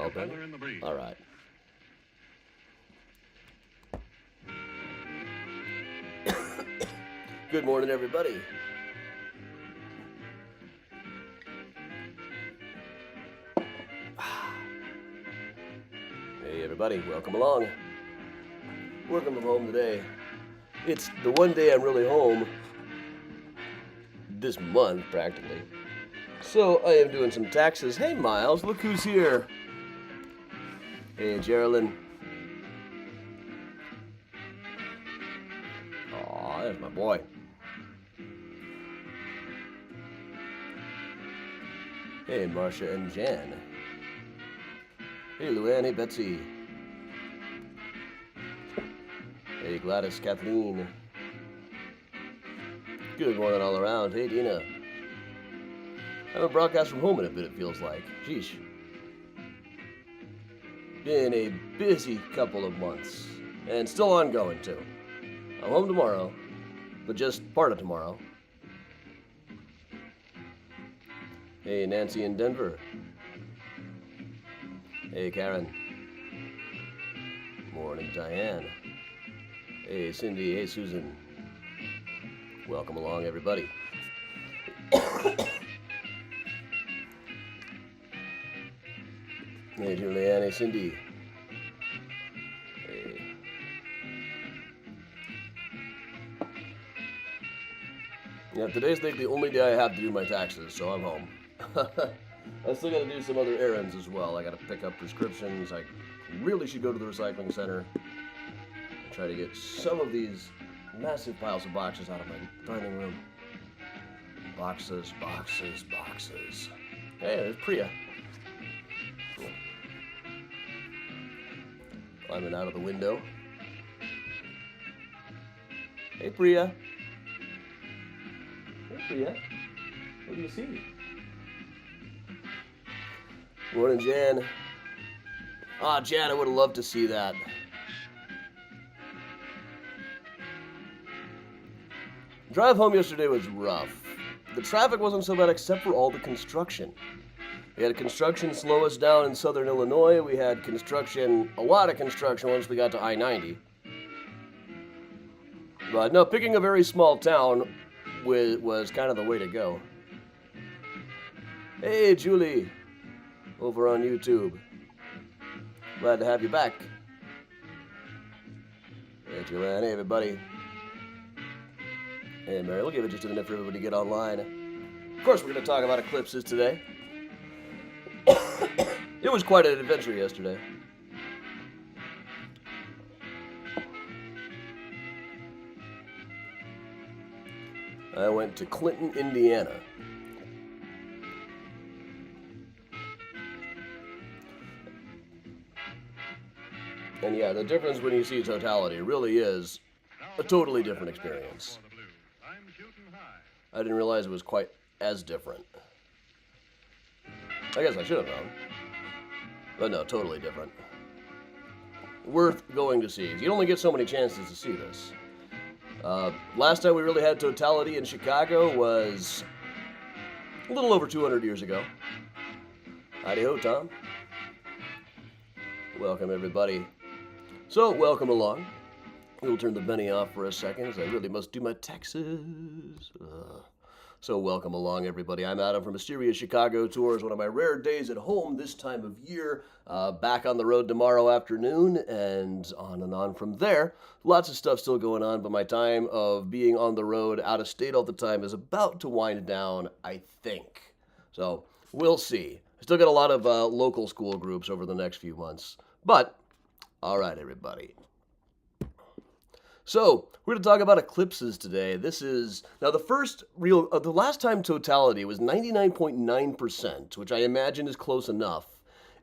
open. All right. Good morning, everybody. Hey, everybody. Welcome along. Working from home today. It's the one day I'm really home this month, practically. So I am doing some taxes. Hey, Miles, look who's here. Hey, Geraldine. Aw, there's my boy. Hey, Marcia and Jan. Hey, Luann. Hey, Betsy. Hey, Gladys, Kathleen. Good morning all around. Hey, Dina. I haven't broadcast from home in a bit, it feels like. Sheesh. Been a busy couple of months. And still ongoing, too. I'm home tomorrow, but just part of tomorrow. Hey, Nancy in Denver. Hey, Karen. Morning, Diane. Hey, Cindy. Hey, Susan. Welcome along, everybody. Hey, Julianne. Hey, Cindy. Hey. Yeah, today's like the only day I have to do my taxes, so I'm home. I still got to do some other errands as well. I got to pick up prescriptions. I really should go to the recycling center and try to get some of these massive piles of boxes out of my dining room. Boxes, boxes, boxes. Hey, there's Priya. Climbing out of the window. Hey, Priya. Hey, Priya. What do you see? Morning, Jan. Ah, Jan, I would have loved to see that. Drive home yesterday was rough. The traffic wasn't so bad except for all the construction. We had construction slow us down in southern Illinois. We had a lot of construction once we got to I-90. But no, picking a very small town was kind of the way to go. Hey, Julie. Over on YouTube. Glad to have you back. Hey, Joanne. Hey, everybody. Hey, Mary. We'll give it just a minute for everybody to get online. Of course, we're going to talk about eclipses today. It was quite an adventure yesterday. I went to Clinton, Indiana. And yeah, the difference when you see totality really is a totally different experience. I didn't realize it was quite as different. I guess I should have known. But no, totally different. Worth going to see. You only get so many chances to see this. Last time we really had totality in Chicago was a little over 200 years ago. Howdy-ho, Tom. Welcome, everybody. So, welcome along. We'll turn the Benny off for a second, as I really must do my taxes. So, welcome along, everybody. I'm Adam from Mysterious Chicago Tours, one of my rare days at home this time of year. Back on the road tomorrow afternoon, and on from there. Lots of stuff still going on, but my time of being on the road, out of state all the time, is about to wind down, I think. So, we'll see. I still got a lot of local school groups over the next few months. But, all right, everybody. So, we're going to talk about eclipses today. This is, now the last time totality was 99.9%, which I imagine is close enough,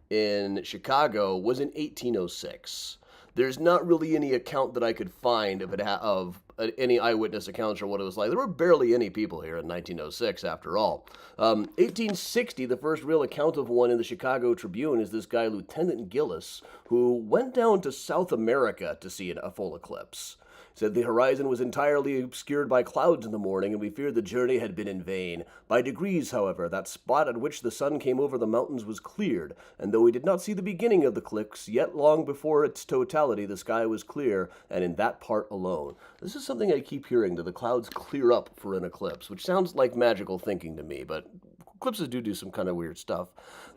in Chicago, was in 1806. There's not really any account that I could find of any eyewitness accounts or what it was like. There were barely any people here in 1906, after all. 1860, the first real account of one in the Chicago Tribune is this guy, Lieutenant Gillis, who went down to South America to see a full eclipse. Said the horizon was entirely obscured by clouds in the morning, and we feared the journey had been in vain. By degrees, however, that spot at which the sun came over the mountains was cleared, and though we did not see the beginning of the eclipse, yet long before its totality the sky was clear, and in that part alone. This is something I keep hearing, that the clouds clear up for an eclipse, which sounds like magical thinking to me, but eclipses do some kind of weird stuff.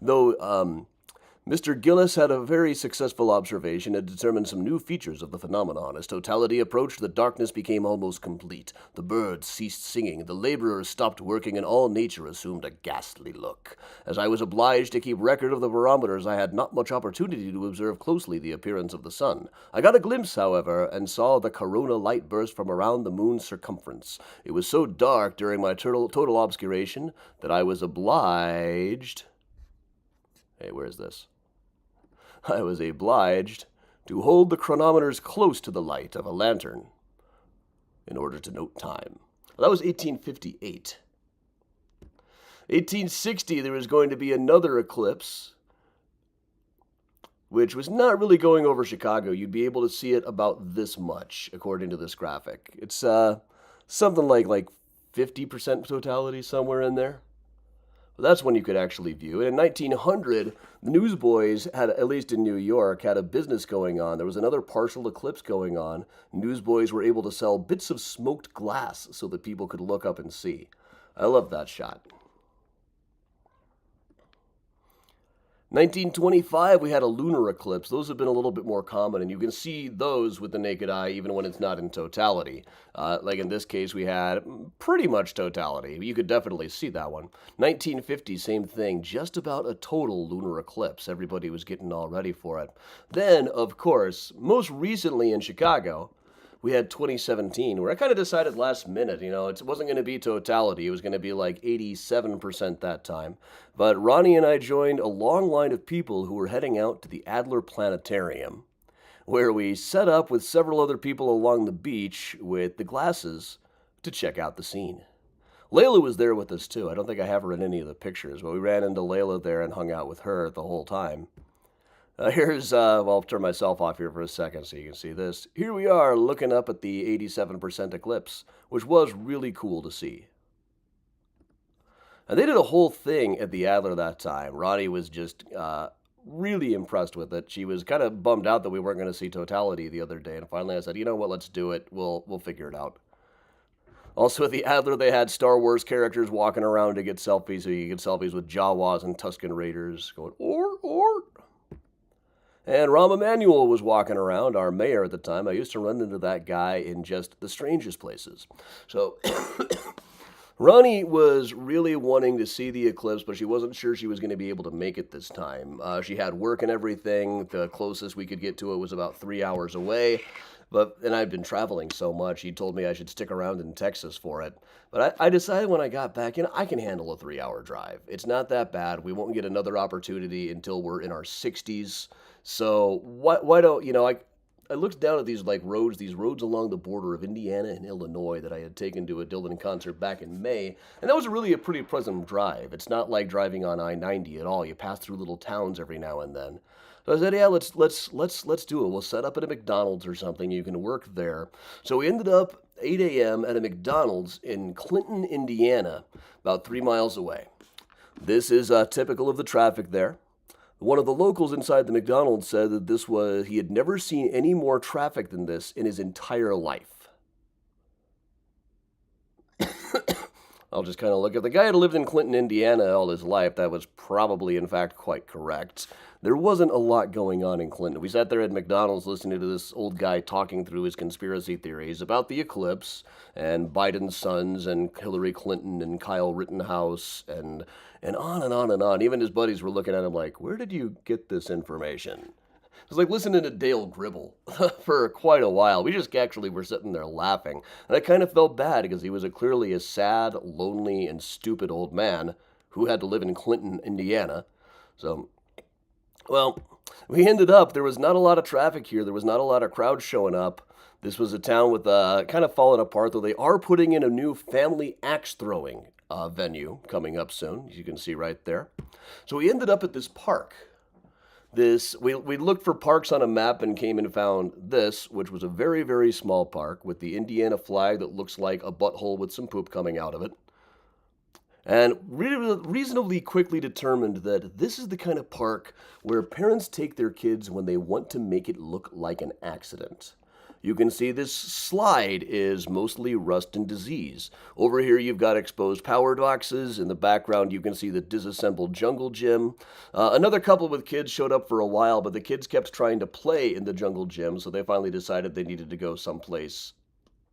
Though, Mr. Gillis had a very successful observation and determined some new features of the phenomenon. As totality approached, the darkness became almost complete. The birds ceased singing, the laborers stopped working, and all nature assumed a ghastly look. As I was obliged to keep record of the barometers, I had not much opportunity to observe closely the appearance of the sun. I got a glimpse, however, and saw the corona light burst from around the moon's circumference. It was so dark during my total obscuration that I was obliged... Hey, where's this? I was obliged to hold the chronometers close to the light of a lantern in order to note time. Well, that was 1858. 1860, there was going to be another eclipse, which was not really going over Chicago. You'd be able to see it about this much, according to this graphic. It's something like 50% totality, somewhere in there. That's when you could actually view it. In 1900, the newsboys had, at least in New York, had a business going on. There was another partial eclipse going on. Newsboys were able to sell bits of smoked glass so that people could look up and see. I love that shot. 1925, we had a lunar eclipse. Those have been a little bit more common, and you can see those with the naked eye even when it's not in totality. Like in this case, we had pretty much totality. You could definitely see that one. 1950, same thing, just about a total lunar eclipse. Everybody was getting all ready for it. Then, of course, most recently in Chicago, we had 2017, where I kind of decided last minute, it wasn't going to be totality. It was going to be like 87% that time. But Ronnie and I joined a long line of people who were heading out to the Adler Planetarium, where we set up with several other people along the beach with the glasses to check out the scene. Layla was there with us too. I don't think I have her in any of the pictures, but we ran into Layla there and hung out with her the whole time. I'll turn myself off here for a second so you can see this. Here we are looking up at the 87% eclipse, which was really cool to see. And they did a whole thing at the Adler that time. Ronnie was just really impressed with it. She was kind of bummed out that we weren't going to see totality the other day. And finally I said, you know what, let's do it. We'll figure it out. Also at the Adler, they had Star Wars characters walking around to get selfies. So you get selfies with Jawas and Tusken Raiders going, or. And Rahm Emanuel was walking around, our mayor at the time. I used to run into that guy in just the strangest places. So Ronnie was really wanting to see the eclipse, but she wasn't sure she was going to be able to make it this time. She had work and everything. The closest we could get to it was about 3 hours away. And I'd been traveling so much, he told me I should stick around in Texas for it. But I decided when I got back, I can handle a 3-hour drive. It's not that bad. We won't get another opportunity until we're in our 60s. So why don't, I looked down at these roads along the border of Indiana and Illinois that I had taken to a Dylan concert back in May, and that was really a pretty pleasant drive. It's not like driving on I-90 at all. You pass through little towns every now and then. So I said, yeah, let's do it. We'll set up at a McDonald's or something. You can work there. So we ended up 8 a.m. at a McDonald's in Clinton, Indiana, about 3 miles away. This is typical of the traffic there. One of the locals inside the McDonald's said that he had never seen any more traffic than this in his entire life. I'll just kind of look at the guy who lived in Clinton, Indiana all his life. That was probably, in fact, quite correct. There wasn't a lot going on in Clinton. We sat there at McDonald's listening to this old guy talking through his conspiracy theories about the eclipse and Biden's sons and Hillary Clinton and Kyle Rittenhouse and on and on and on. Even his buddies were looking at him like, where did you get this information? It was like listening to Dale Gribble for quite a while. We just actually were sitting there laughing. And I kind of felt bad because he was clearly a sad, lonely, and stupid old man who had to live in Clinton, Indiana. So, well, we ended up, there was not a lot of traffic here. There was not a lot of crowds showing up. This was a town with kind of fallen apart, though they are putting in a new family axe throwing venue coming up soon, as you can see right there. So we ended up at this park. We looked for parks on a map and came and found this, which was a very, very small park with the Indiana flag that looks like a butthole with some poop coming out of it. And reasonably quickly determined that this is the kind of park where parents take their kids when they want to make it look like an accident. You can see this slide is mostly rust and disease. Over here you've got exposed power boxes. In the background you can see the disassembled jungle gym. Another couple with kids showed up for a while, but the kids kept trying to play in the jungle gym, so they finally decided they needed to go someplace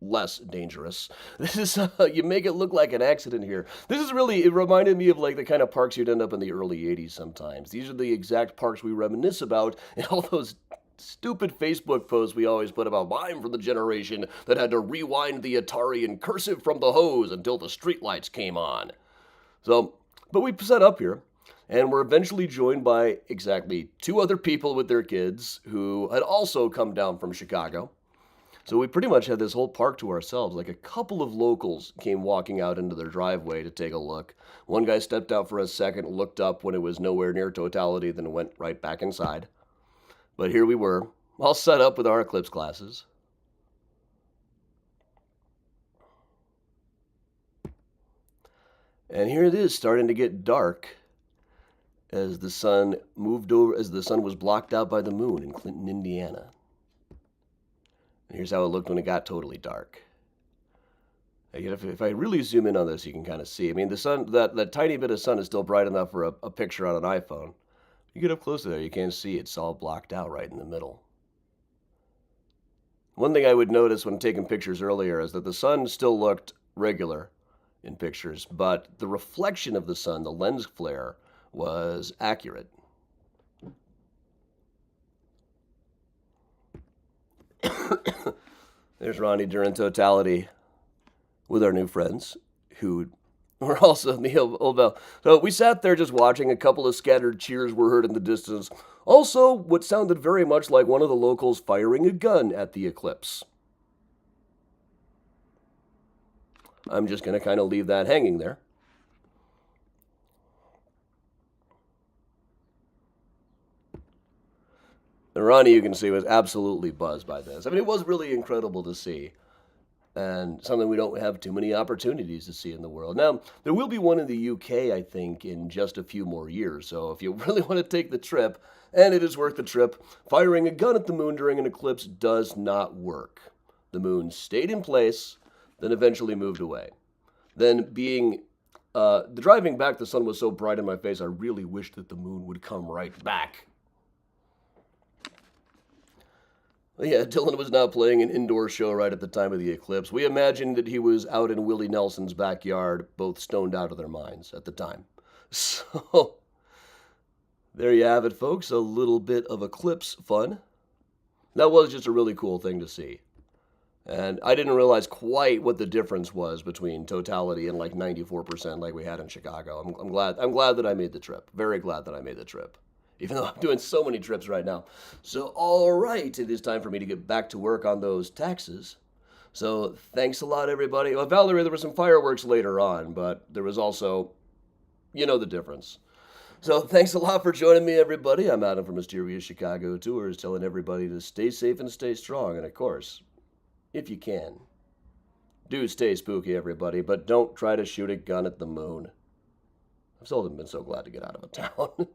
less dangerous. This is you make it look like an accident here. This is really, it reminded me of like the kind of parks you'd end up in the early 80s sometimes. These are the exact parks we reminisce about in all those stupid Facebook posts we always put about, I'm from the generation that had to rewind the Atari in cursive from the hose until the streetlights came on. So, but we set up here, and we're eventually joined by exactly 2 other people with their kids who had also come down from Chicago. So we pretty much had this whole park to ourselves. Like a couple of locals came walking out into their driveway to take a look. One guy stepped out for a second, looked up when it was nowhere near totality, then went right back inside. But here we were, all set up with our Eclipse glasses. And here it is, starting to get dark as the sun moved over, as the sun was blocked out by the moon in Clinton, Indiana. And here's how it looked when it got totally dark. If I really zoom in on this, you can kind of see. I mean, the sun, that tiny bit of sun is still bright enough for a picture on an iPhone. You get up close to there, you can't see. It's all blocked out right in the middle. One thing I would notice when taking pictures earlier is that the sun still looked regular in pictures, but the reflection of the sun, the lens flare, was accurate. There's Ronnie during totality with our new friends, who were also in the old bell. So we sat there just watching. A couple of scattered cheers were heard in the distance. Also, what sounded very much like one of the locals firing a gun at the Eclipse. I'm just going to kind of leave that hanging there. And Ronnie, you can see, was absolutely buzzed by this. I mean, it was really incredible to see, and something we don't have too many opportunities to see in the world. Now, there will be one in the UK, I think, in just a few more years. So if you really want to take the trip, and it is worth the trip, firing a gun at the moon during an eclipse does not work. The moon stayed in place, then eventually moved away. Then the driving back, the sun was so bright in my face, I really wished that the moon would come right back. Yeah, Dylan was now playing an indoor show right at the time of the eclipse. We imagined that he was out in Willie Nelson's backyard, both stoned out of their minds at the time. So, there you have it, folks. A little bit of eclipse fun. That was just a really cool thing to see. And I didn't realize quite what the difference was between totality and like 94% like we had in Chicago. I'm glad that I made the trip. Very glad that I made the trip. Even though I'm doing so many trips right now. So, all right, it is time for me to get back to work on those taxes. So, thanks a lot, everybody. Well, Valerie, there were some fireworks later on, but there was also, you know the difference. So, thanks a lot for joining me, everybody. I'm Adam from Mysterious Chicago Tours, telling everybody to stay safe and stay strong. And, of course, if you can, do stay spooky, everybody, but don't try to shoot a gun at the moon. I've seldom been so glad to get out of a town.